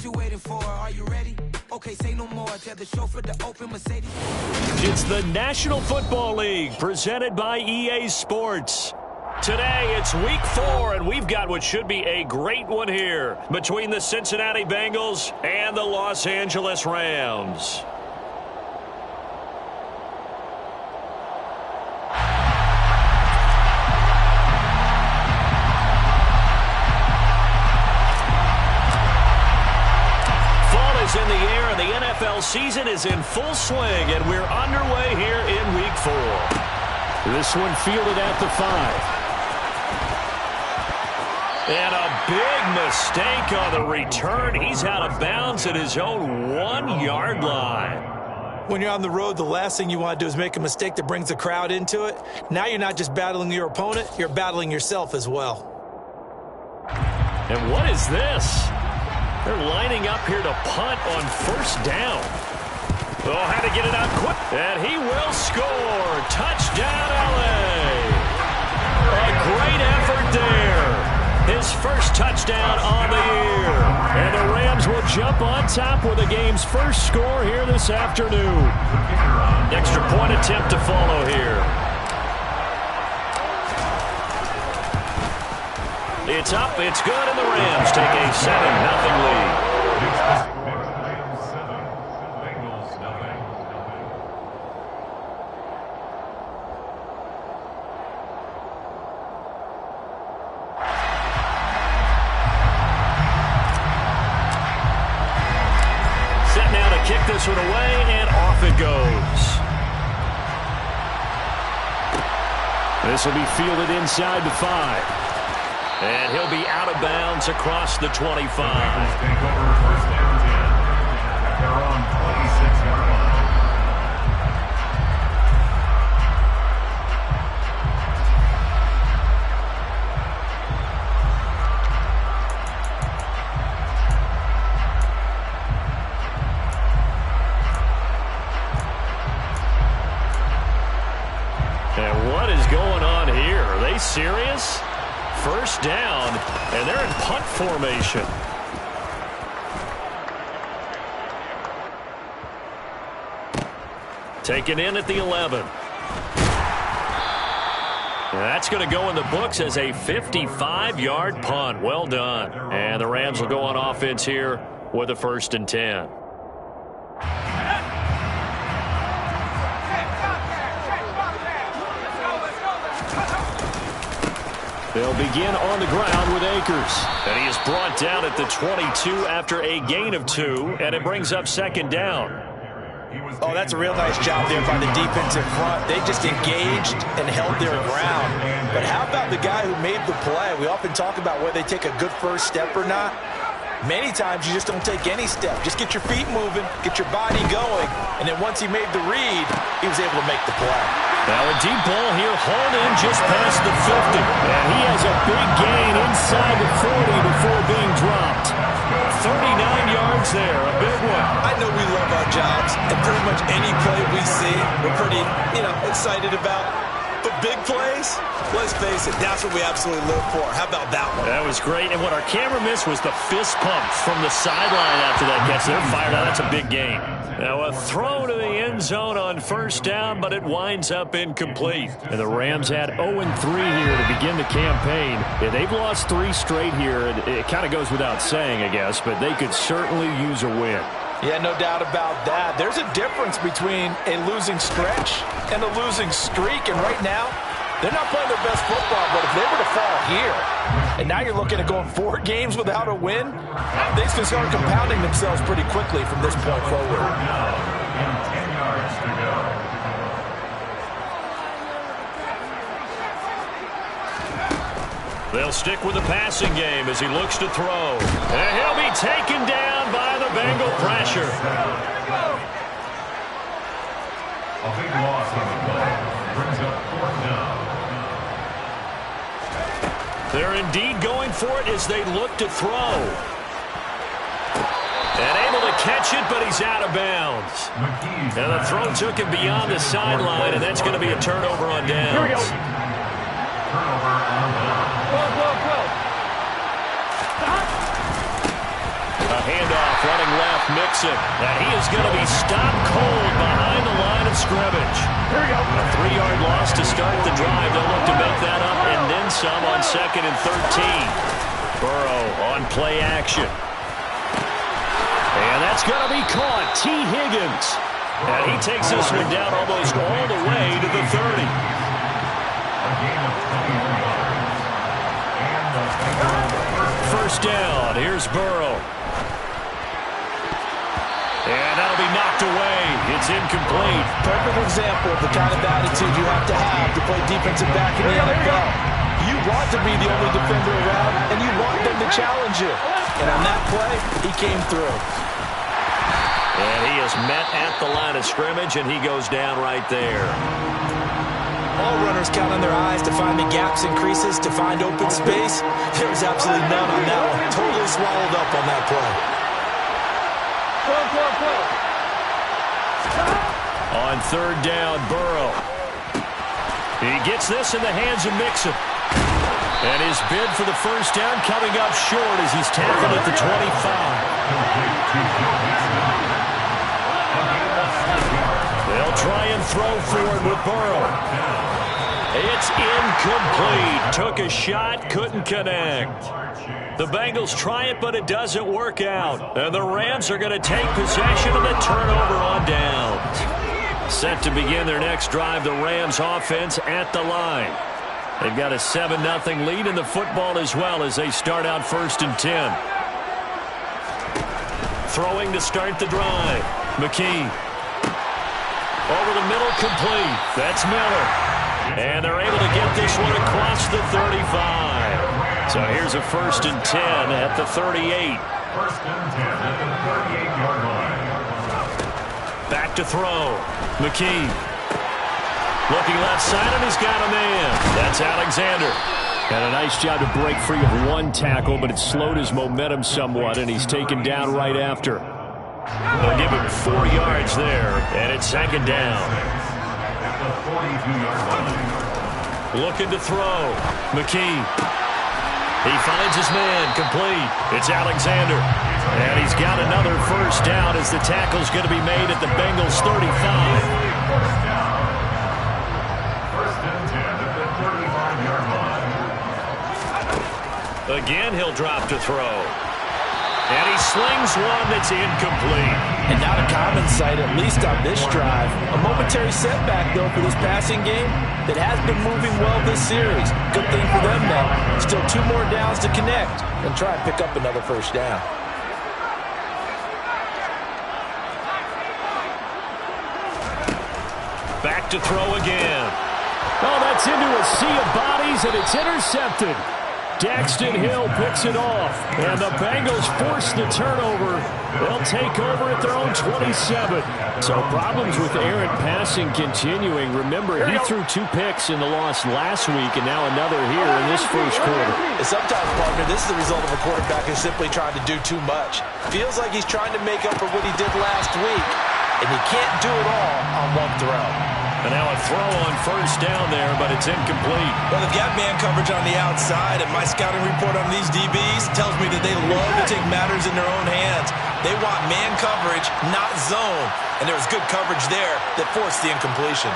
What you waiting for? Are you ready? Okay, say no more. Tell the chauffeur to open Mercedes. It's the National Football League presented by EA Sports. Today, it's week 4, and we've got what should be a great one here between the Cincinnati Bengals and the Los Angeles Rams. In the air, and the NFL season is in full swing, and we're underway here in week 4. This one fielded at the 5. And a big mistake on the return. He's out of bounds at his own 1-yard line. When you're on the road, the last thing you want to do is make a mistake that brings the crowd into it. Now you're not just battling your opponent, you're battling yourself as well. And what is this? They're lining up here to punt on first down. Oh, had to get it out quick. And he will score. Touchdown, LA. A great effort there. His first touchdown on the year. And the Rams will jump on top with the game's first score here this afternoon. Extra point attempt to follow here. It's up, it's good, and the Rams take a 7-0 lead. Set now to kick this one away, and off it goes. This will be fielded inside the 5. And he'll be out of bounds across the 25. Take over first down 10 at their own 26-yard line. And what is going on here? Are they serious? First down, and they're in punt formation. Taken in at the 11. That's going to go in the books as a 55-yard punt. Well done. And the Rams will go on offense here with a 1st and 10. They'll begin on the ground with Akers. And he is brought down at the 22 after a gain of 2, and it brings up 2nd down. Oh, that's a real nice job there by the defensive front. They just engaged and held their ground. But how about the guy who made the play? We often talk about whether they take a good first step or not. Many times you just don't take any step. Just get your feet moving, get your body going, and then once he made the read, he was able to make the play. Now a deep ball here, hauled in just past the 50. And he has a big gain inside the 40 before being dropped. 39 yards there, a big one. I know we love our jobs, and pretty much any play we see, we're pretty, excited about. But big plays, let's face it, that's what we absolutely live for. How about that one? That was great. And what our camera missed was the fist pump from the sideline after that catch. They're fired out. That's a big gain. Now a throw to the end zone on first down, but it winds up incomplete. And the Rams had 0-3 here to begin the campaign. Yeah, they've lost 3 straight here. It kind of goes without saying, I guess, but they could certainly use a win. Yeah, no doubt about that. There's a difference between a losing stretch and a losing streak. And right now, they're not playing their best football, but if they were to fall here, and now you're looking at going 4 games without a win, they can start compounding themselves pretty quickly from this point forward. 10 yards to go. They'll stick with the passing game as he looks to throw. And he'll be taken down by the Bengal pressure. A big loss on the play. Brings up 4th down. They're indeed going for it as they look to throw. And able to catch it, but he's out of bounds. And the throw took him beyond the sideline, and that's going to be a turnover on downs. Here we go. Turnover on downs. A handoff Flooding left, Mixon. And he is going to be stopped cold behind the line of scrimmage. Here we go. A 3-yard loss to start the drive. They'll look to make that up and then some on 2nd and 13. Burrow on play action. And that's going to be caught. T. Higgins. And he takes this one down almost all the way to the 30. First down. Here's Burrow. And that'll be knocked away. It's incomplete. Perfect example of the kind of attitude you have to play defensive back in the NFL. You want to be the only defender around, and you want them to challenge you. And on that play, he came through. And he is met at the line of scrimmage, and he goes down right there. All runners count on their eyes to find the gaps and creases, to find open space. There's absolutely none on that one. Totally swallowed up on that play. On 3rd down, Burrow. He gets this in the hands of Mixon. And his bid for the first down coming up short as he's tackled at the 25. They'll try and throw forward with Burrow. It's incomplete. Took a shot, couldn't connect. The Bengals try it, but it doesn't work out. And the Rams are going to take possession of the turnover on downs. Set to begin their next drive, the Rams offense at the line. They've got a 7-0 lead in the football as well as they start out 1st and 10. Throwing to start the drive. McKee. Over the middle, complete. That's Miller. And they're able to get this one across the 35. So here's a 1st and 10 at the 38. 1st and 10 at the 38-yard line. Back to throw. McKee. Looking left side, and he's got a man. That's Alexander. And a nice job to break free of one tackle, but it slowed his momentum somewhat, and he's taken down right after. They'll give him 4 yards there, and it's 2nd down. At the 42-yard line. Looking to throw. McKee. He finds his man, complete. It's Alexander. And he's got another first down as the tackle's going to be made at the Bengals 35. First down. 1st and 10 at the 35-yard line. Again, he'll drop to throw. And he slings one that's incomplete. And not a common sight, at least on this drive. A momentary setback, though, for this passing game that has been moving well this series. Good thing for them, though. Still 2 more downs to connect and try and pick up another first down. Back to throw again. Oh, that's into a sea of bodies, and it's intercepted. Daxton Hill picks it off, and the Bengals force the turnover. They'll take over at their own 27. So problems with errant passing continuing. Remember, he threw 2 picks in the loss last week, and now another here in this first quarter. And sometimes, partner, this is the result of a quarterback who's simply trying to do too much. Feels like he's trying to make up for what he did last week, and he can't do it all on one throw. And now a throw on first down there, but it's incomplete. Well, they've got man coverage on the outside, and my scouting report on these DBs tells me that they love to take matters in their own hands. They want man coverage, not zone. And there was good coverage there that forced the incompletion.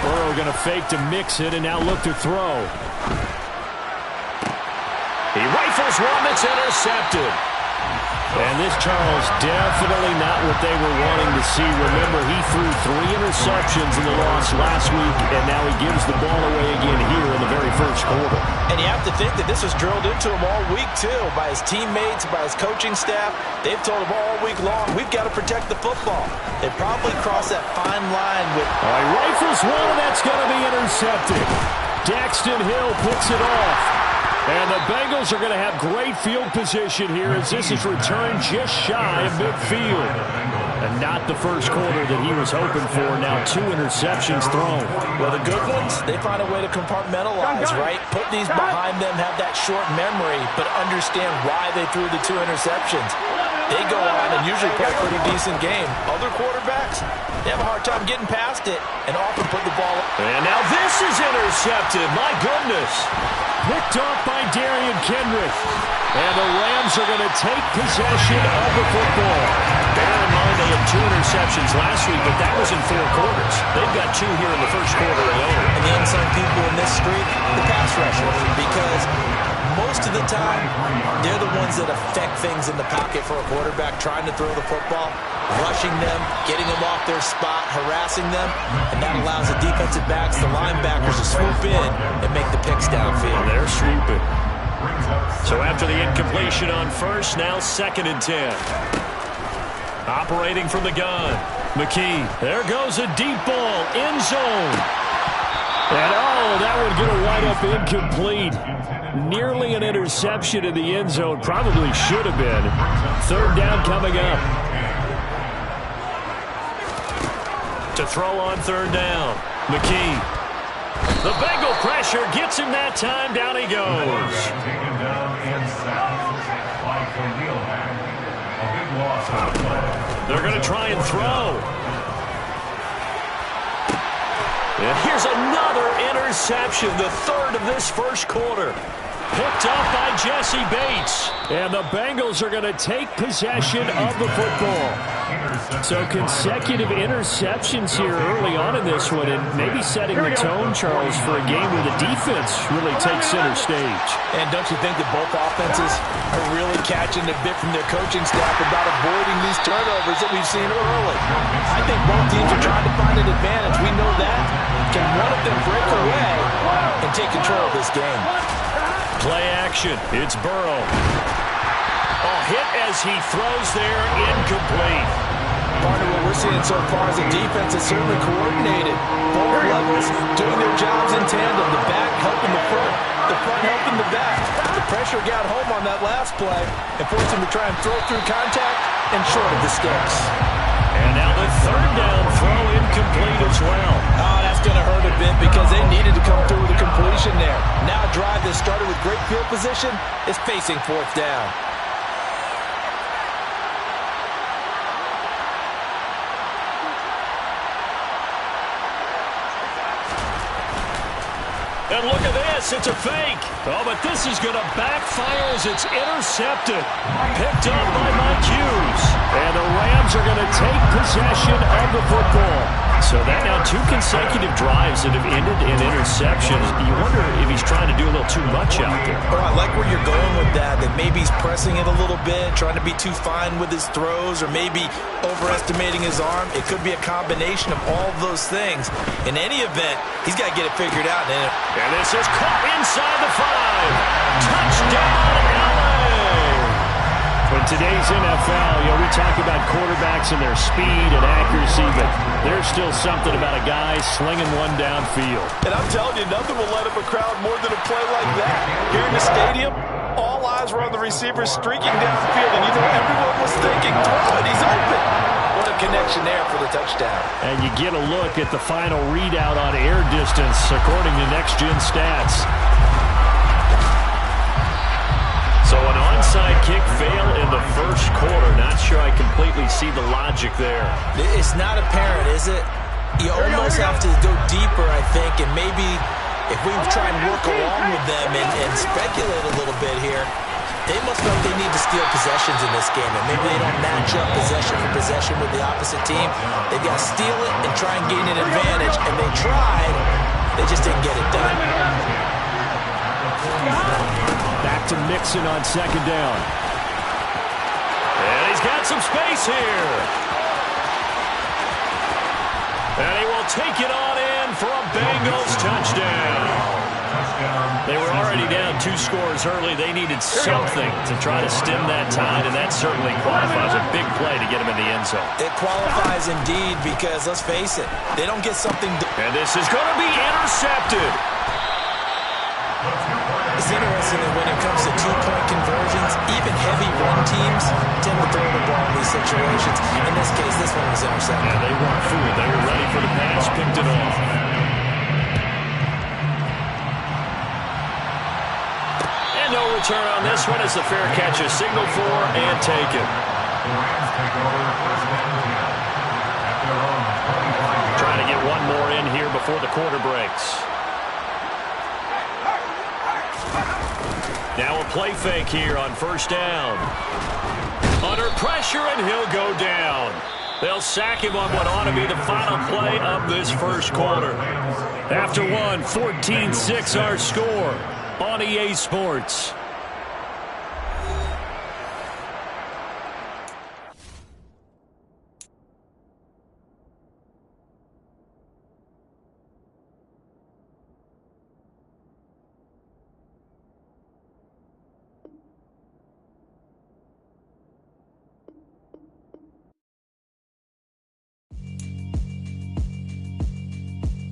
Burrow going to fake to mix it and now look to throw. He rifles one that's intercepted. And this, Charles, definitely not what they were wanting to see. Remember, he threw 3 interceptions in the loss last week, and now he gives the ball away again here in the very first quarter. And you have to think that this was drilled into him all week, too, by his teammates, by his coaching staff. They've told him all week long, we've got to protect the football. They probably crossed that fine line with... He rifles one, and that's going to be intercepted. Daxton Hill picks it off. And the Bengals are going to have great field position here as this is returned just shy of midfield. And not the first quarter that he was hoping for. Now 2 interceptions thrown. Well, the good ones, they find a way to compartmentalize, right? Put these behind them, have that short memory, but understand why they threw the 2 interceptions. They go on and usually play a pretty decent game. Other quarterbacks, they have a hard time getting past it and often put the ball up. And now this is intercepted. My goodness. Picked off by Darian Kendrick. And the Rams are going to take possession of the football. Bear in mind they had 2 interceptions last week, but that was in 4 quarters. They've got 2 here in the first quarter alone. And the unsung people in this streak, the pass rushers, because most of the time, they're the ones that affect things in the pocket for a quarterback, trying to throw the football, rushing them, getting them off their spot, harassing them, and that allows the defensive backs, the linebackers to swoop in and make the picks downfield. And they're swooping. So after the incompletion on first, now 2nd and 10. Operating from the gun, McKee. There goes a deep ball, end zone. And that would get a wide up incomplete. Nearly an interception in the end zone. Probably should have been. 3rd down coming up. To throw on 3rd down, McKee. The Bengal pressure gets him that time. Down he goes. Taken down and sacked by Khalil Mack. A big loss on the play. They're going to try and throw. And here's another interception, the 3rd of this first quarter. Picked up by Jesse Bates. And the Bengals are going to take possession of the football. So consecutive interceptions here early on in this one, and maybe setting the tone, Charles, for a game where the defense really takes center stage. And don't you think that both offenses are really catching a bit from their coaching staff about avoiding these turnovers that we've seen early? I think both teams are trying to find an advantage. We know that. Can one of them break away and take control of this game? Play action. It's Burrow. Hit as he throws there, incomplete. Part of what we're seeing so far is the defense is certainly coordinated. Both levels doing their jobs in tandem. The back helping the front helping the back. The pressure got home on that last play and forced him to try and throw through contact and short of the sticks. And now the 3rd down throw incomplete as well. That's going to hurt a bit because they needed to come through with a completion there. Now a drive that started with great field position is facing 4th down. And look at this, it's a fake. But this is going to backfire as it's intercepted. Picked up by Mike Hughes. And the Rams are going to take possession of the football. So that now 2 consecutive drives that have ended in interceptions. You wonder if he's trying to do a little too much out there. I like where you're going with that maybe he's pressing it a little bit, trying to be too fine with his throws, or maybe overestimating his arm. It could be a combination of all of those things. In any event, he's got to get it figured out. And this is caught inside the 5. Touchdown, LA! In today's NFL, we talk about quarterbacks and their speed and accuracy, but there's still something about a guy slinging one downfield. And I'm telling you, nothing will light up a crowd more than a play like that. Here in the stadium, all eyes were on the receiver streaking downfield, and everyone was thinking, throw it, he's open. What a connection there for the touchdown. And you get a look at the final readout on air distance, according to Next Gen Stats. So an onside kick fail in the first quarter. Not sure I completely see the logic there. It's not apparent, is it? You almost have to go deeper, I think, and maybe if we try and work along with them and speculate a little bit here, they must know they need to steal possessions in this game, and maybe they don't match up possession for possession with the opposite team. They've got to steal it and try and gain an advantage, and they tried. They just didn't get it done. Back to Mixon on 2nd down. And he's got some space here. And he will take it on in for a Bengals touchdown. They were already down 2 scores early. They needed something to try to stem that tide, and that certainly qualifies. A big play to get him in the end zone. It qualifies indeed because, let's face it, they don't get something. And this is going to be intercepted. It's interesting that when it comes to 2-point conversions, even heavy run teams tend to throw the ball in these situations. In this case, this one was intercepted. Yeah, they weren't fooled. They were ready for the pass, picked it off. And no return on this one as the fair catch is signaled for and taken. Trying to get one more in here before the quarter breaks. Now a play fake here on first down. Under pressure, and he'll go down. They'll sack him on what ought to be the final play of this first quarter. After one, 14-6 our score on EA Sports.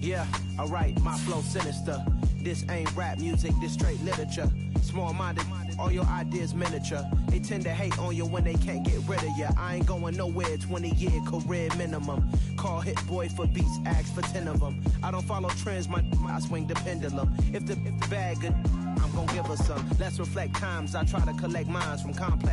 Yeah, alright, my flow sinister. This ain't rap music, this straight literature. Small-minded, all your ideas miniature. They tend to hate on you when they can't get rid of you. I ain't going nowhere, 20-year career minimum. Call Hit Boy for beats, ask for 10 of them. I don't follow trends, I swing the pendulum. If the bag good, I'm gonna give her some. Let's reflect times, I try to collect minds from complex.